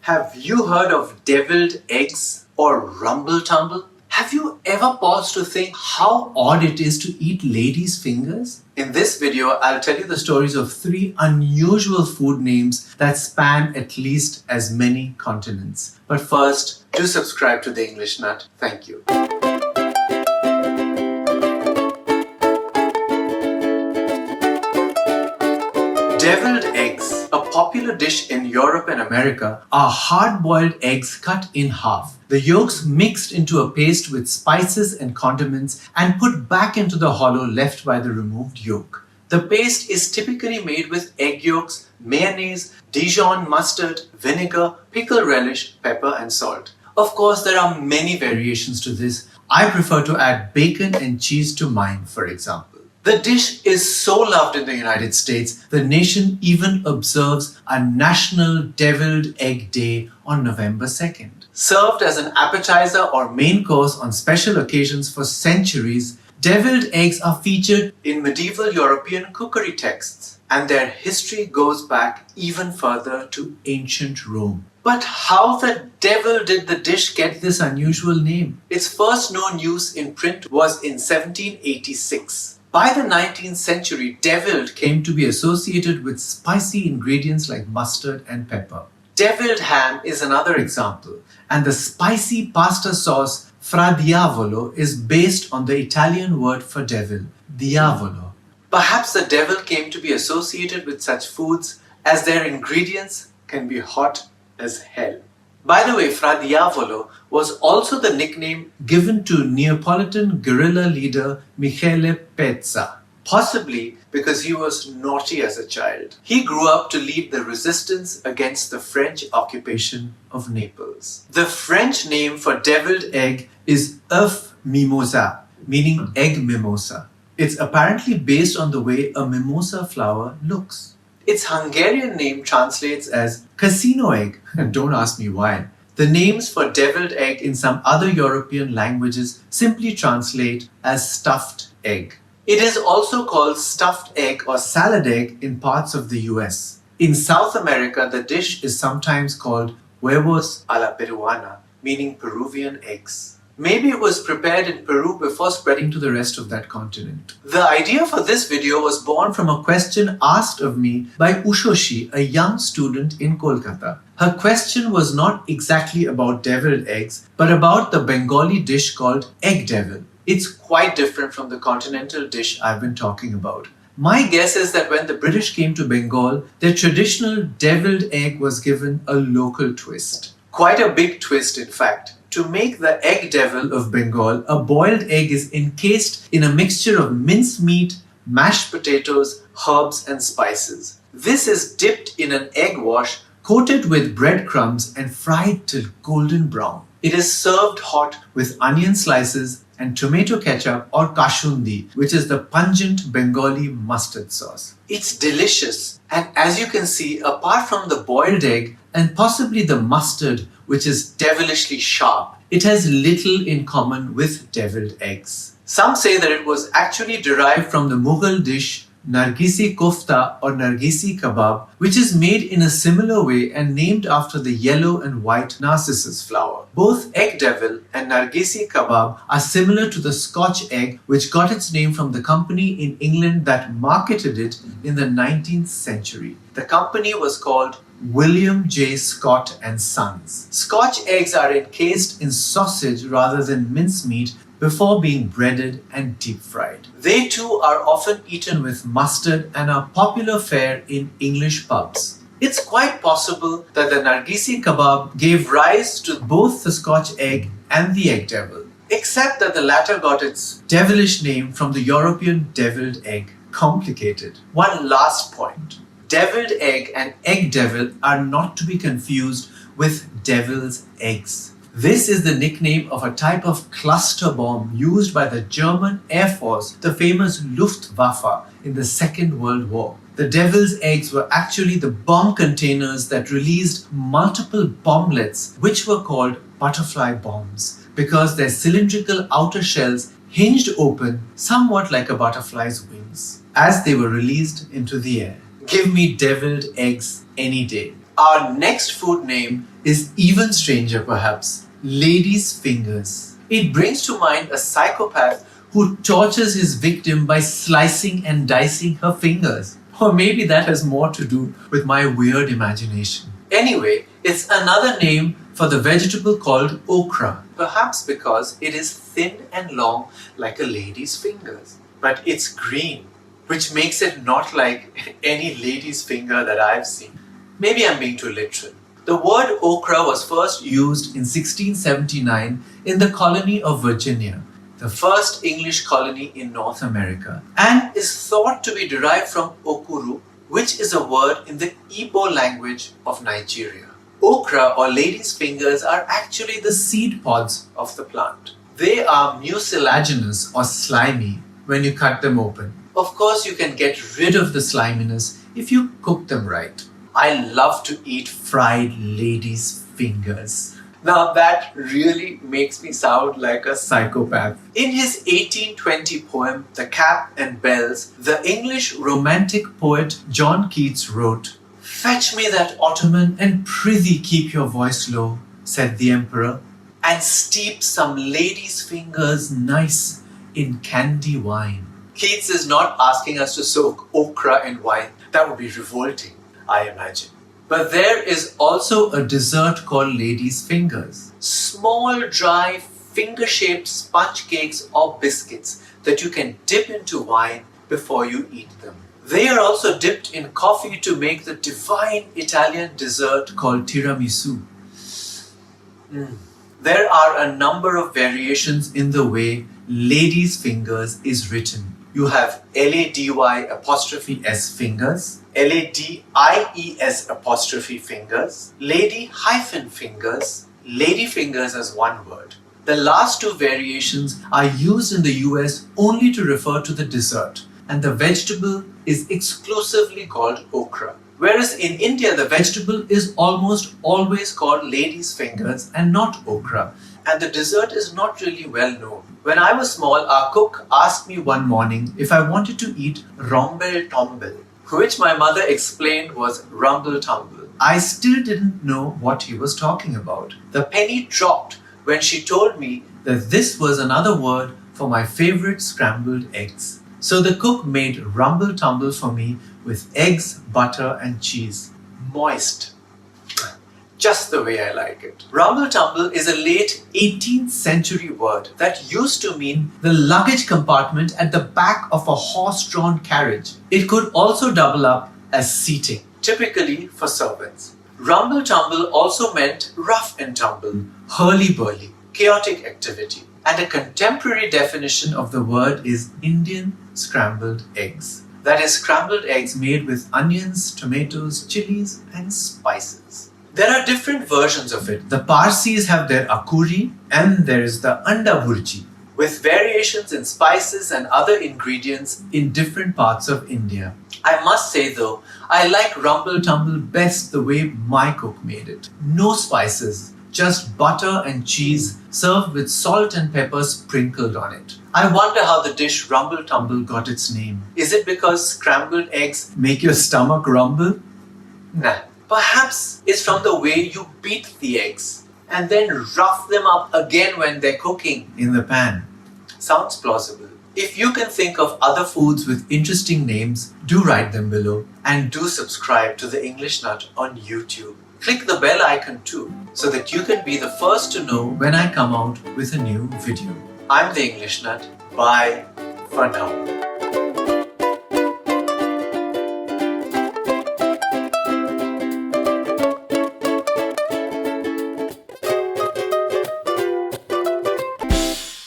Have you heard of deviled eggs or rumble-tumble? Have you ever paused to think how odd it is to eat ladies' fingers? In this video, I'll tell you the stories of 3 unusual food names that span at least as many continents. But first, do subscribe to The English Nut. Thank you. Deviled eggs, a popular dish in Europe and America, are hard-boiled eggs cut in half. The yolks mixed into a paste with spices and condiments and put back into the hollow left by the removed yolk. The paste is typically made with egg yolks, mayonnaise, Dijon mustard, vinegar, pickle relish, pepper and salt. Of course, there are many variations to this. I prefer to add bacon and cheese to mine, for example. The dish is so loved in the United States, the nation even observes a National Deviled Egg Day on November 2nd. Served as an appetizer or main course on special occasions for centuries, deviled eggs are featured in medieval European cookery texts, and their history goes back even further to ancient Rome. But how the devil did the dish get this unusual name? Its first known use in print was in 1786. By the 19th century, deviled came to be associated with spicy ingredients like mustard and pepper. Deviled ham is another example, and the spicy pasta sauce fra diavolo is based on the Italian word for devil, diavolo. Perhaps the devil came to be associated with such foods as their ingredients can be hot as hell. By the way, fra diavolo was also the nickname given to Neapolitan guerrilla leader Michele Pezza, possibly because he was naughty as a child. He grew up to lead the resistance against the French occupation of Naples. The French name for deviled egg is œuf mimosa, meaning egg mimosa. It's apparently based on the way a mimosa flower looks. Its Hungarian name translates as casino egg, and don't ask me why. The names for deviled egg in some other European languages simply translate as stuffed egg. It is also called stuffed egg or salad egg in parts of the US. In South America, the dish is sometimes called huevos a la peruana, meaning Peruvian eggs. Maybe it was prepared in Peru before spreading to the rest of that continent. The idea for this video was born from a question asked of me by Ushoshi, a young student in Kolkata. Her question was not exactly about deviled eggs, but about the Bengali dish called egg devil. It's quite different from the continental dish I've been talking about. My guess is that when the British came to Bengal, their traditional deviled egg was given a local twist. Quite a big twist, in fact. To make the egg devil of Bengal, a boiled egg is encased in a mixture of mincemeat, mashed potatoes, herbs and spices. This is dipped in an egg wash, coated with breadcrumbs and fried till golden brown. It is served hot with onion slices and tomato ketchup or kashundi, which is the pungent Bengali mustard sauce. It's delicious, and as you can see, apart from the boiled egg and possibly the mustard, which is devilishly sharp, it has little in common with deviled eggs. Some say that it was actually derived from the Mughal dish nargisi kofta or nargisi kebab, which is made in a similar way and named after the yellow and white narcissus flower. Both egg devil and nargisi kebab are similar to the Scotch egg, which got its name from the company in England that marketed it in the 19th century. The company was called William J. Scott and Sons. Scotch eggs are encased in sausage rather than mincemeat before being breaded and deep fried. They too are often eaten with mustard and are popular fare in English pubs. It's quite possible that the nargisi kebab gave rise to both the Scotch egg and the egg devil, except that the latter got its devilish name from the European deviled egg. Complicated. One last point. Deviled egg and egg devil are not to be confused with devil's eggs. This is the nickname of a type of cluster bomb used by the German Air Force, the famous Luftwaffe, in the Second World War. The devil's eggs were actually the bomb containers that released multiple bomblets, which were called butterfly bombs, because their cylindrical outer shells hinged open somewhat like a butterfly's wings as they were released into the air. Give me deviled eggs any day. Our next food name is even stranger perhaps, lady's fingers. It brings to mind a psychopath who tortures his victim by slicing and dicing her fingers. Or maybe that has more to do with my weird imagination. Anyway, it's another name for the vegetable called okra, perhaps because it is thin and long like a lady's fingers. But it's green, which makes it not like any lady's finger that I've seen. Maybe I'm being too literal. The word okra was first used in 1679 in the colony of Virginia, the first English colony in North America, and is thought to be derived from okuru, which is a word in the Igbo language of Nigeria. Okra or lady's fingers are actually the seed pods of the plant. They are mucilaginous or slimy when you cut them open. Of course, you can get rid of the sliminess if you cook them right. I love to eat fried lady's fingers. Now that really makes me sound like a psychopath. In his 1820 poem, The Cap and Bells, the English romantic poet John Keats wrote, "Fetch me that ottoman and prithee keep your voice low," said the emperor, "and steep some lady's fingers nice in candy wine." Keats is not asking us to soak okra in wine. That would be revolting, I imagine. But there is also a dessert called lady's fingers. Small, dry, finger-shaped sponge cakes or biscuits that you can dip into wine before you eat them. They are also dipped in coffee to make the divine Italian dessert called tiramisu. There are a number of variations in the way lady's fingers is written. You have LADY' fingers, LADIES' fingers, lady-fingers, lady fingers as one word. The last two variations are used in the US only to refer to the dessert, and the vegetable is exclusively called okra. Whereas in India, the vegetable is almost always called lady's fingers and not okra, and the dessert is not really well known. When I was small, our cook asked me one morning if I wanted to eat rumble-tumble, which my mother explained was rumble-tumble. I still didn't know what he was talking about. The penny dropped when she told me that this was another word for my favorite scrambled eggs. So the cook made rumble-tumble for me with eggs, butter and cheese. Moist. Just the way I like it. Rumble-tumble is a late 18th century word that used to mean the luggage compartment at the back of a horse-drawn carriage. It could also double up as seating, typically for servants. Rumble-tumble also meant rough and tumble, hurly-burly, chaotic activity. And a contemporary definition of the word is Indian scrambled eggs. That is, scrambled eggs made with onions, tomatoes, chilies and spices. There are different versions of it. The Parsis have their akuri and there is the anda bhurji, with variations in spices and other ingredients in different parts of India. I must say though, I like rumble-tumble best the way my cook made it. No spices, just butter and cheese served with salt and pepper sprinkled on it. I wonder how the dish rumble-tumble got its name. Is it because scrambled eggs make your stomach rumble? Nah. Perhaps it's from the way you beat the eggs and then rough them up again when they're cooking in the pan. Sounds plausible. If you can think of other foods with interesting names, do write them below and do subscribe to The English Nut on YouTube. Click the bell icon too so that you can be the first to know when I come out with a new video. I'm The English Nut. Bye for now.